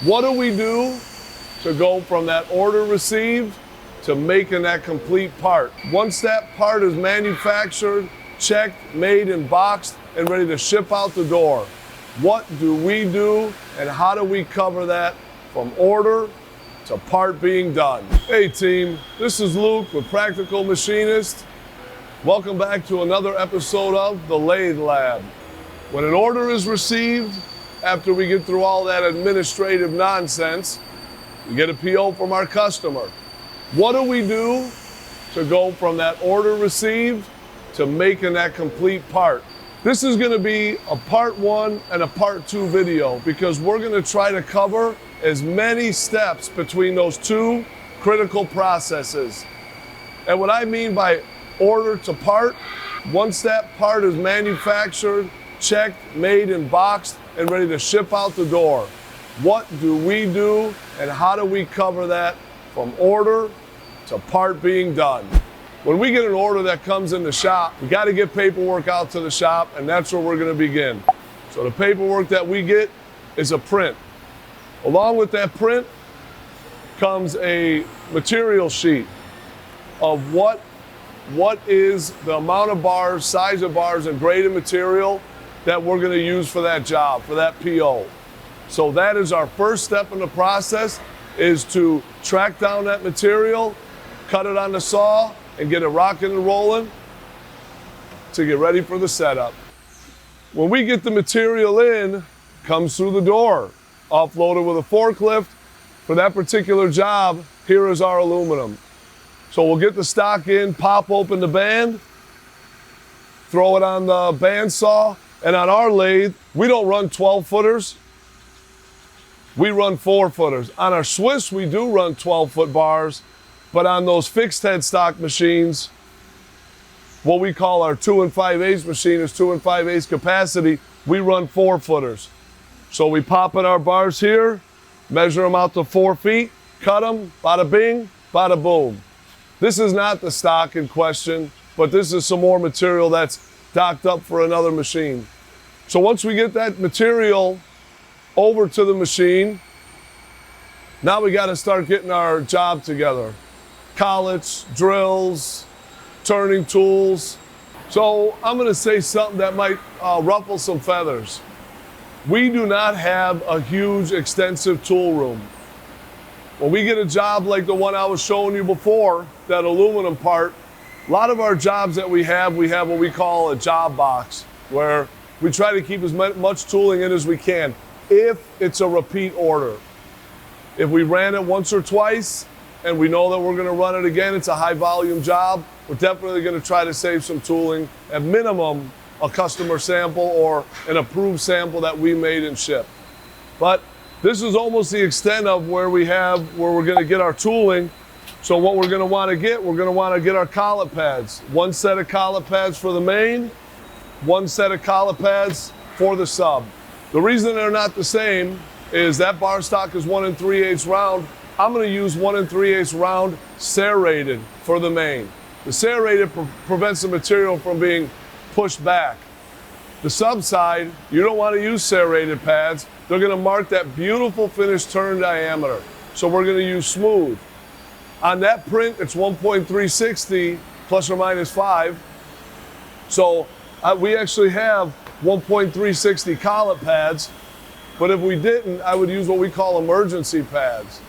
What do we do to go from that order received to making that complete part? Once that part is manufactured, checked, made, and boxed, and ready to ship out the door, what do we do and how do we cover that from order to part being done? Hey team, this is Luke with Practical Machinist. Welcome back to another episode of the Lathe Lab. When an order is received, after we get through all that administrative nonsense, we get a PO from our customer. What do we do to go from that order received to making that complete part? This is going to be a part 1 and a part 2 video because we're going to try to cover as many steps between those two critical processes. And what I mean by order to part, once that part is manufactured, checked, made, and boxed, and ready to ship out the door, what do we do and how do we cover that from order to part being done? When we get an order that comes in the shop, we got to get paperwork out to the shop, and that's where we're going to begin. So the paperwork that we get is a print. Along with that print comes a material sheet of what is the amount of bars, size of bars, and grade of material that we're going to use for that job, for that PO. So that is our first step in the process, is to track down that material, cut it on the saw, and get it rocking and rolling to get ready for the setup. When we get the material in, comes through the door, offloaded with a forklift. For that particular job, here is our aluminum. So we'll get the stock in, pop open the band, throw it on the bandsaw, and on our lathe, we don't run 12-footers, we run 4-footers. On our Swiss, we do run 12-foot bars, but on those fixed head stock machines, what we call our 2 5/8 machine is 2 5/8 capacity, we run 4-footers. So we pop in our bars here, measure them out to 4 feet, cut them, bada bing, bada boom. This is not the stock in question, but this is some more material that's docked up for another machine. So once we get that material over to the machine, now we got to start getting our job together. Collets, drills, turning tools. So I'm going to say something that might ruffle some feathers. We do not have a huge, extensive tool room. When we get a job like the one I was showing you before, that aluminum part, a lot of our jobs that we have what we call a job box, where we try to keep as much tooling in as we can, if it's a repeat order. If we ran it once or twice, and we know that we're gonna run it again, it's a high volume job, we're definitely gonna try to save some tooling, at minimum, a customer sample or an approved sample that we made and shipped. But this is almost the extent of where we're gonna get our tooling. So what we're gonna wanna get our collet pads. One set of collet pads for the main, one set of collet pads for the sub. The reason they're not the same is that bar stock is 1 3/8 round. I'm gonna use 1 3/8 round serrated for the main. The serrated prevents the material from being pushed back. The sub side, you don't wanna use serrated pads. They're gonna mark that beautiful finished turn diameter. So we're gonna use smooth. On that print, it's 1.360 plus or minus 5. So we actually have 1.360 collet pads, but if we didn't, I would use what we call emergency pads.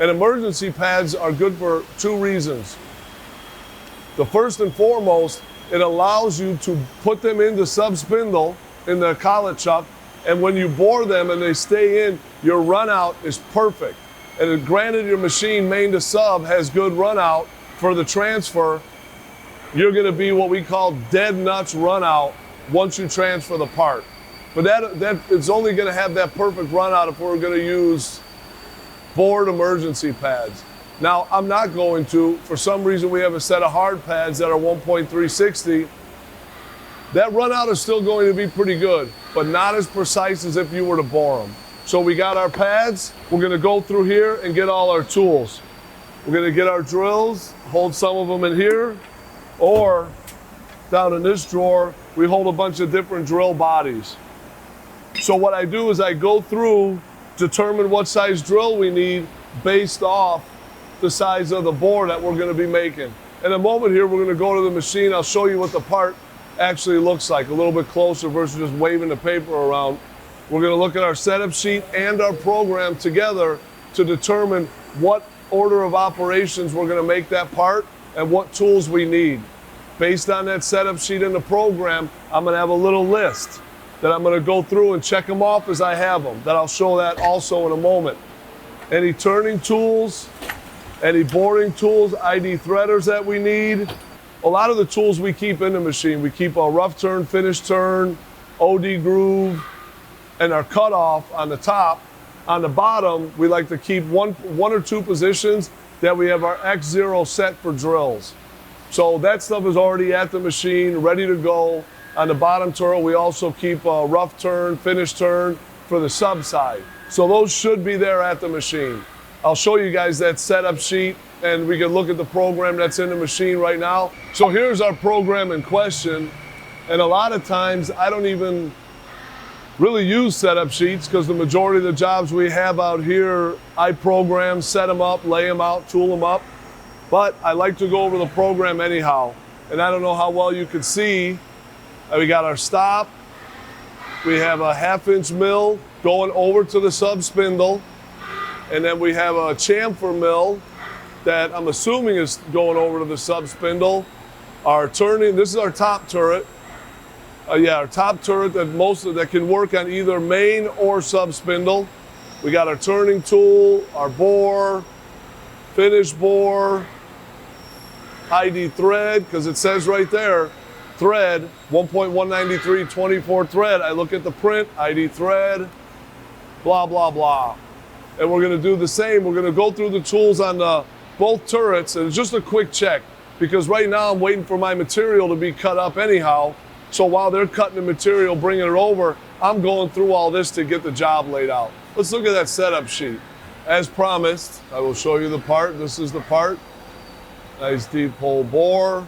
And emergency pads are good for 2 reasons. The first and foremost, it allows you to put them in the sub spindle, in the collet chuck, and when you bore them and they stay in, your run out is perfect. And granted, your machine main to sub has good run out for the transfer, you're gonna be what we call dead nuts run out once you transfer the part. But that it's only gonna have that perfect run out if we're gonna use bored emergency pads. Now, I'm not going to, for some reason we have a set of hard pads that are 1.360. That run out is still going to be pretty good, but not as precise as if you were to bore them. So we got our pads, we're gonna go through here and get all our tools. We're gonna get our drills, hold some of them in here, or down in this drawer, we hold a bunch of different drill bodies. So what I do is I go through determine what size drill we need based off the size of the bore that we're going to be making. In a moment here, we're going to go to the machine. I'll show you what the part actually looks like a little bit closer versus just waving the paper around. We're going to look at our setup sheet and our program together to determine what order of operations we're going to make that part and what tools we need. Based on that setup sheet and the program, I'm going to have a little list that I'm going to go through and check them off as I have them. That I'll show that also in a moment. Any turning tools, any boring tools, ID threaders that we need. A lot of the tools we keep in the machine. We keep a rough turn, finish turn, OD groove, and our cutoff on the top. On the bottom, we like to keep one or two positions that we have our X0 set for drills. So that stuff is already at the machine, ready to go. On the bottom turret, we also keep a rough turn, finish turn for the sub side. So those should be there at the machine. I'll show you guys that setup sheet and we can look at the program that's in the machine right now. So here's our program in question. And a lot of times I don't even really use setup sheets because the majority of the jobs we have out here, I program, set them up, lay them out, tool them up. But I like to go over the program anyhow. And I don't know how well you can see. We got our stop. We have a 1/2 inch mill going over to the sub spindle. And then we have a chamfer mill that I'm assuming is going over to the sub spindle. Our turning, this is our top turret. Our top turret that can work on either main or sub spindle. We got our turning tool, our bore, finish bore, ID thread, because it says right there, thread, 1.193, 24 thread. I look at the print, ID thread, blah, blah, blah. And we're gonna do the same. We're gonna go through the tools on both turrets, and it's just a quick check, because right now I'm waiting for my material to be cut up anyhow. So while they're cutting the material, bringing it over, I'm going through all this to get the job laid out. Let's look at that setup sheet. As promised, I will show you the part. This is the part. Nice deep hole bore.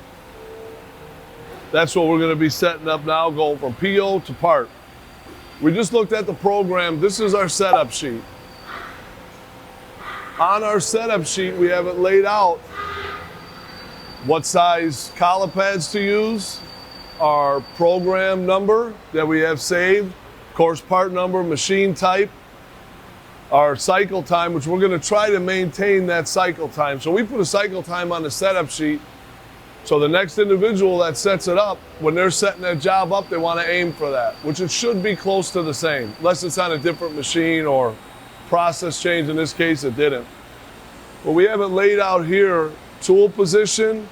That's what we're gonna be setting up now, going from PO to part. We just looked at the program. This is our setup sheet. On our setup sheet, we have it laid out what size collet pads to use, our program number that we have saved, of course, part number, machine type, our cycle time, which we're going to try to maintain that cycle time. So we put a cycle time on the setup sheet. So the next individual that sets it up, when they're setting that job up, they want to aim for that, which it should be close to the same, unless it's on a different machine or process change. In this case, it didn't. But we have it laid out here, tool position,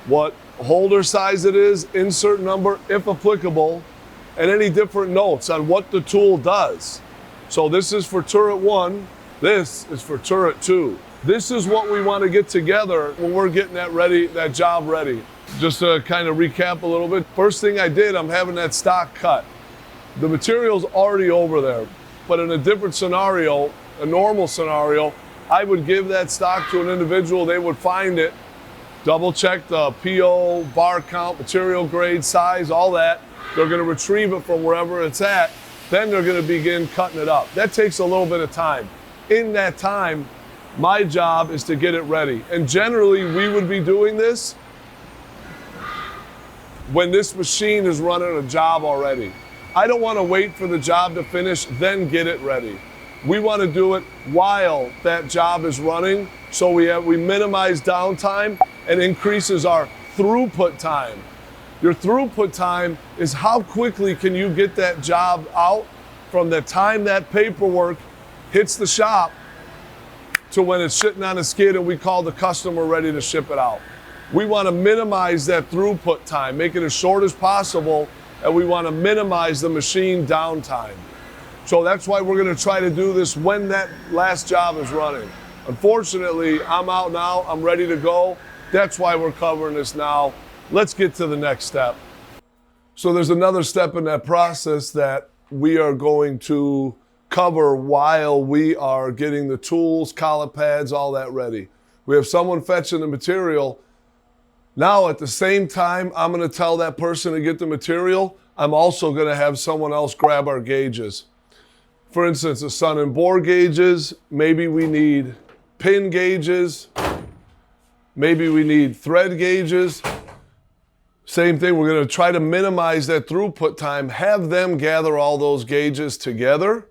what holder size it is, insert number if applicable, and any different notes on what the tool does. So this is for turret 1, this is for turret 2. This is what we want to get together when we're getting that job ready. Just to kind of recap a little bit, first thing I did, I'm having that stock cut. The material's already over there, but in a different scenario, a normal scenario, I would give that stock to an individual, they would find it, double check the PO, bar count, material grade, size, all that. They're gonna retrieve it from wherever it's at. Then they're gonna begin cutting it up. That takes a little bit of time. In that time, my job is to get it ready. And generally, we would be doing this when this machine is running a job already. I don't wanna wait for the job to finish, then get it ready. We wanna do it while that job is running, so we minimize downtime and increases our throughput time. Your throughput time is how quickly can you get that job out from the time that paperwork hits the shop to when it's sitting on a skid and we call the customer ready to ship it out. We want to minimize that throughput time, make it as short as possible, and we want to minimize the machine downtime. So that's why we're going to try to do this when that last job is running. Unfortunately, I'm out now, I'm ready to go. That's why we're covering this now. Let's get to the next step. So there's another step in that process that we are going to cover while we are getting the tools, collet pads, all that ready. We have someone fetching the material. Now at the same time, I'm going to tell that person to get the material. I'm also going to have someone else grab our gauges. For instance, the sun and bore gauges, maybe we need pin gauges, maybe we need thread gauges. Same thing, we're gonna try to minimize that throughput time, have them gather all those gauges together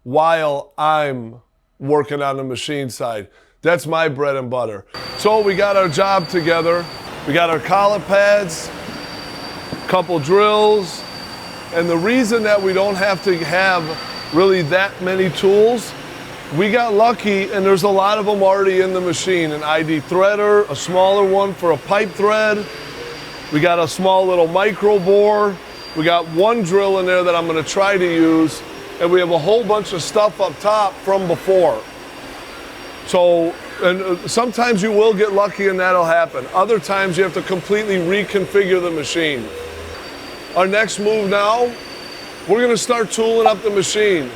while I'm working on the machine side. That's my bread and butter. So we got our job together. We got our collet pads, a couple drills, and the reason that we don't have to have really that many tools, we got lucky and there's a lot of them already in the machine. An ID threader, a smaller one for a pipe thread. We got a small little micro bore. We got one drill in there that I'm gonna try to use, and we have a whole bunch of stuff up top from before. So, and sometimes you will get lucky and that'll happen. Other times you have to completely reconfigure the machine. Our next move now, we're gonna start tooling up the machine.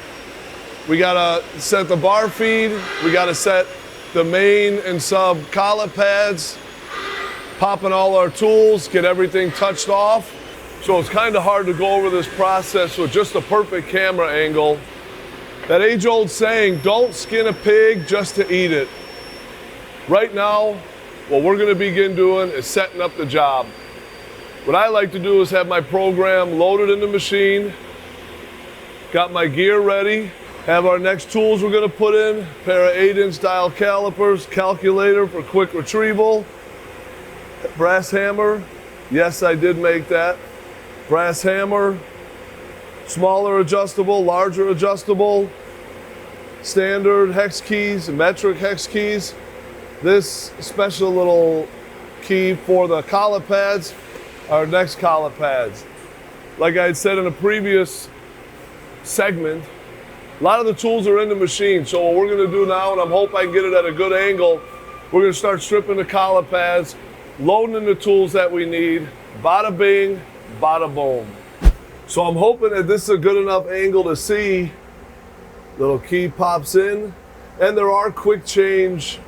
We gotta set the bar feed, we gotta set the main and sub collet pads, popping all our tools, get everything touched off. So it's kind of hard to go over this process with just a perfect camera angle. That age-old saying, don't skin a pig just to eat it. Right now, what we're gonna begin doing is setting up the job. What I like to do is have my program loaded in the machine, got my gear ready, have our next tools we're gonna put in, pair of 8-inch dial calipers, calculator for quick retrieval, brass hammer, yes I did make that, brass hammer, smaller adjustable, larger adjustable, standard hex keys, metric hex keys. This special little key for the collet pads, our next collet pads. Like I had said in a previous segment, a lot of the tools are in the machine. So what we're gonna do now, and I hope I can get it at a good angle, we're gonna start stripping the collet pads, loading in the tools that we need, bada bing, bada boom. So I'm hoping that this is a good enough angle to see. Little key pops in, and there are quick change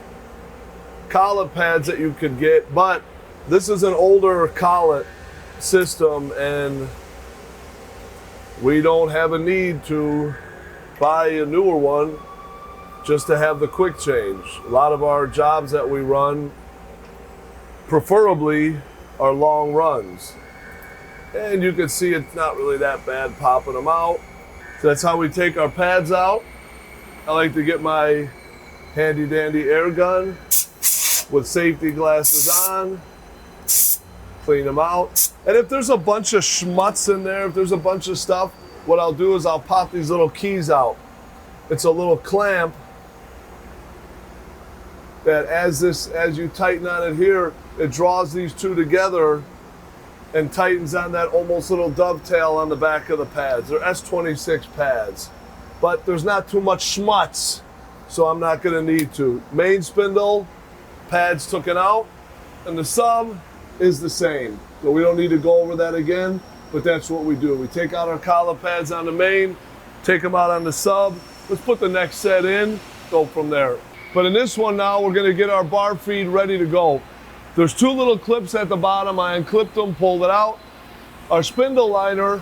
collet pads that you could get, but this is an older collet system and we don't have a need to buy a newer one just to have the quick change. A lot of our jobs that we run preferably are long runs. And you can see it's not really that bad popping them out. So that's how we take our pads out. I like to get my handy dandy air gun with safety glasses on, clean them out. And if there's a bunch of schmutz in there, if there's a bunch of stuff, what I'll do is I'll pop these little keys out. It's a little clamp that as you tighten on it here, it draws these two together and tightens on that almost little dovetail on the back of the pads. They're S26 pads, but there's not too much schmutz, so I'm not gonna need to. Main spindle, pads taken out, and the sub is the same. So we don't need to go over that again, but that's what we do. We take out our collet pads on the main, take them out on the sub. Let's put the next set in, go from there. But in this one now, we're gonna get our bar feed ready to go. There's two little clips at the bottom. I unclipped them, pulled it out. Our spindle liner,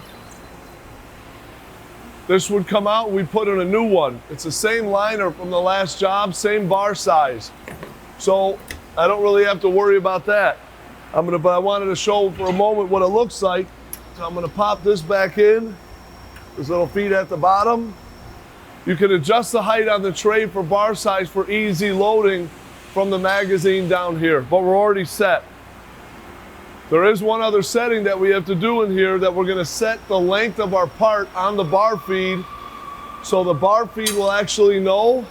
this would come out, we put in a new one. It's the same liner from the last job, same bar size. So I don't really have to worry about that. But I wanted to show for a moment what it looks like. So I'm gonna pop this back in, this little feed at the bottom. You can adjust the height on the tray for bar size for easy loading from the magazine down here, but we're already set. There is one other setting that we have to do in here, that we're gonna set the length of our part on the bar feed, so the bar feed will actually know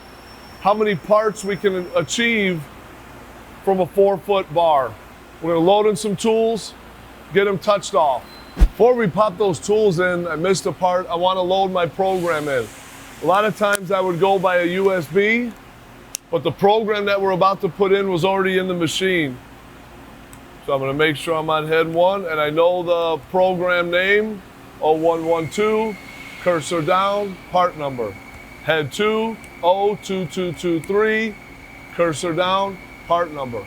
how many parts we can achieve from a 4-foot bar. We're gonna load in some tools, get them touched off. Before we pop those tools in, I missed a part, I wanna load my program in. A lot of times I would go by a USB, but the program that we're about to put in was already in the machine. So I'm gonna make sure I'm on head 1, and I know the program name, 0112, cursor down, part number. Head 2, 02223, cursor down, part number.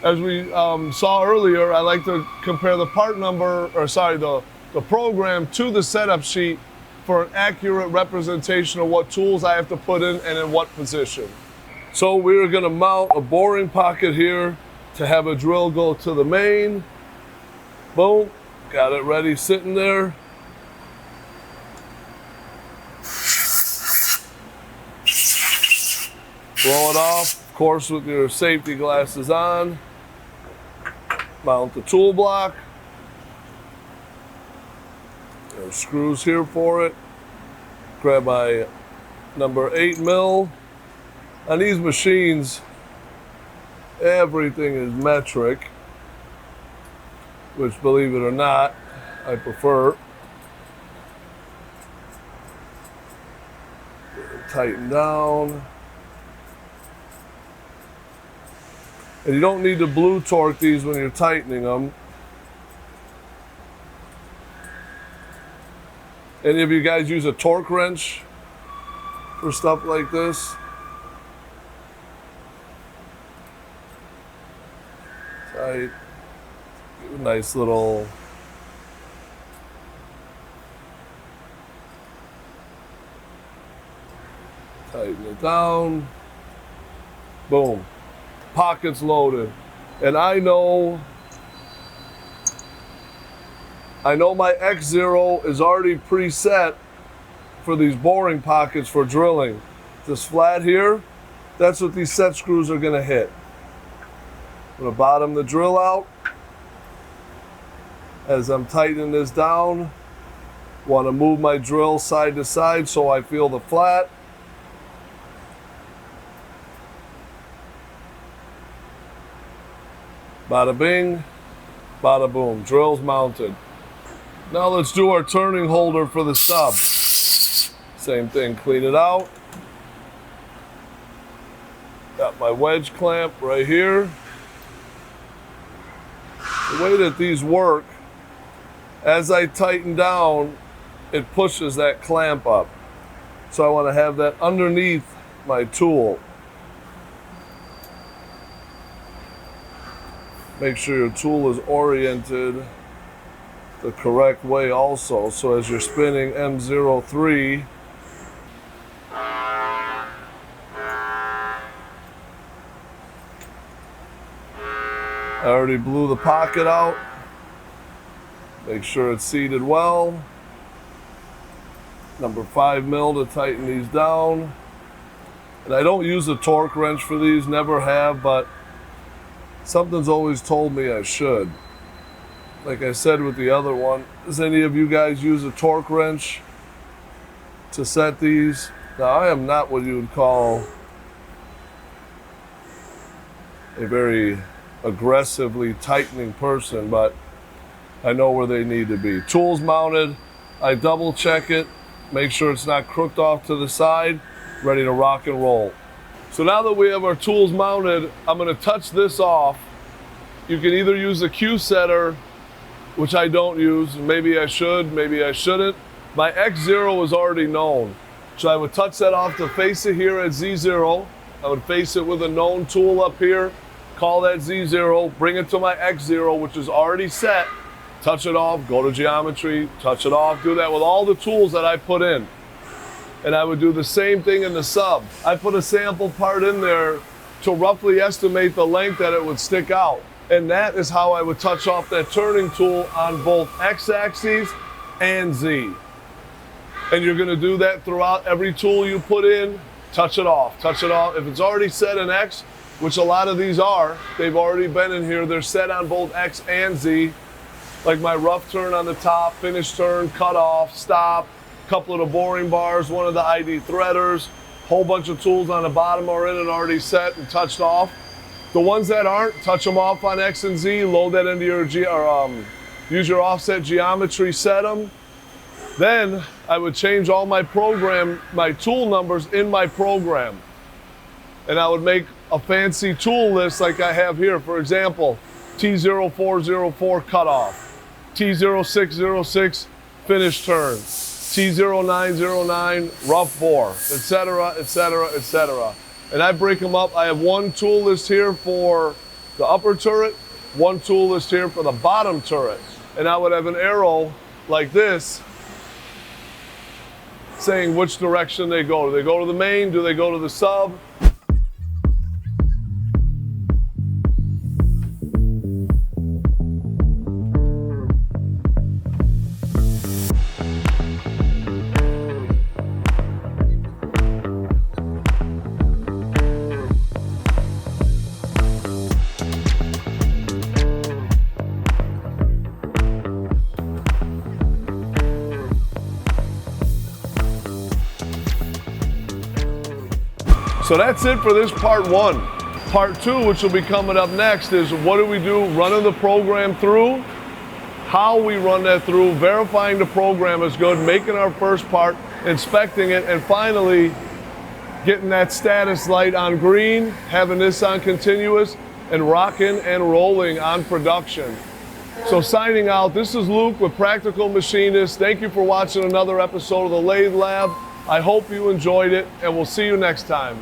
As we saw earlier, I like to compare the part number, the program to the setup sheet for an accurate representation of what tools I have to put in and in what position. So we're gonna mount a boring pocket here to have a drill go to the main. Boom, got it ready sitting there. Blow it off, of course, with your safety glasses on. Mount the tool block. There's screws here for it. Grab my number 8mm. On these machines, everything is metric, which, believe it or not, I prefer. Tighten down. And you don't need to blue torque these when you're tightening them. Any of you guys use a torque wrench for stuff like this? Tight. Give a nice little tighten it down. Boom. Pockets loaded. And I know my X0 is already preset for these boring pockets for drilling. This flat here, that's what these set screws are gonna hit. I'm gonna bottom the drill out. As I'm tightening this down, wanna move my drill side to side so I feel the flat. Bada bing, bada boom, drill's mounted. Now let's do our turning holder for the sub. Same thing, clean it out. Got my wedge clamp right here. The way that these work, as I tighten down, it pushes that clamp up. So I want to have that underneath my tool. Make sure your tool is oriented the correct way also. So as you're spinning M03, I already blew the pocket out. Make sure it's seated well. Number 5mm to tighten these down. And I don't use a torque wrench for these, never have, but something's always told me I should. Like I said with the other one, does any of you guys use a torque wrench to set these? Now, I am not what you would call a very aggressively tightening person, but I know where they need to be. Tools mounted, I double check it, make sure it's not crooked off to the side, ready to rock and roll. So now that we have our tools mounted, I'm gonna touch this off. You can either use the Q setter, which I don't use. Maybe I should, maybe I shouldn't. My X0 is already known. So I would touch that off to face it here at Z0. I would face it with a known tool up here, call that Z0, bring it to my X0, which is already set, touch it off, go to geometry, touch it off, do that with all the tools that I put in. And I would do the same thing in the sub. I put a sample part in there to roughly estimate the length that it would stick out. And that is how I would touch off that turning tool on both X axes and Z. And you're gonna do that throughout every tool you put in, touch it off, touch it off. If it's already set in X, which a lot of these are, they've already been in here, they're set on both X and Z. Like my rough turn on the top, finish turn, cut off, stop, couple of the boring bars, one of the ID threaders, whole bunch of tools on the bottom are in and already set and touched off. The ones that aren't, touch them off on X and Z, load that into your, use your offset geometry, set them. Then I would change all my program, my tool numbers in my program. And I would make a fancy tool list like I have here. For example, T0404 cutoff, T0606 finish turn, T0909 rough bore, etc., etc., etc. And I break them up. I have one tool list here for the upper turret, one tool list here for the bottom turret. And I would have an arrow like this saying which direction they go. Do they go to the main? Do they go to the sub? So that's it for this part one. Part two, which will be coming up next, is what do we do running the program through, how we run that through, verifying the program is good, making our first part, inspecting it, and finally getting that status light on green, having this on continuous, and rocking and rolling on production. So signing out, this is Luke with Practical Machinist. Thank you for watching another episode of the Lathe Lab. I hope you enjoyed it, and we'll see you next time.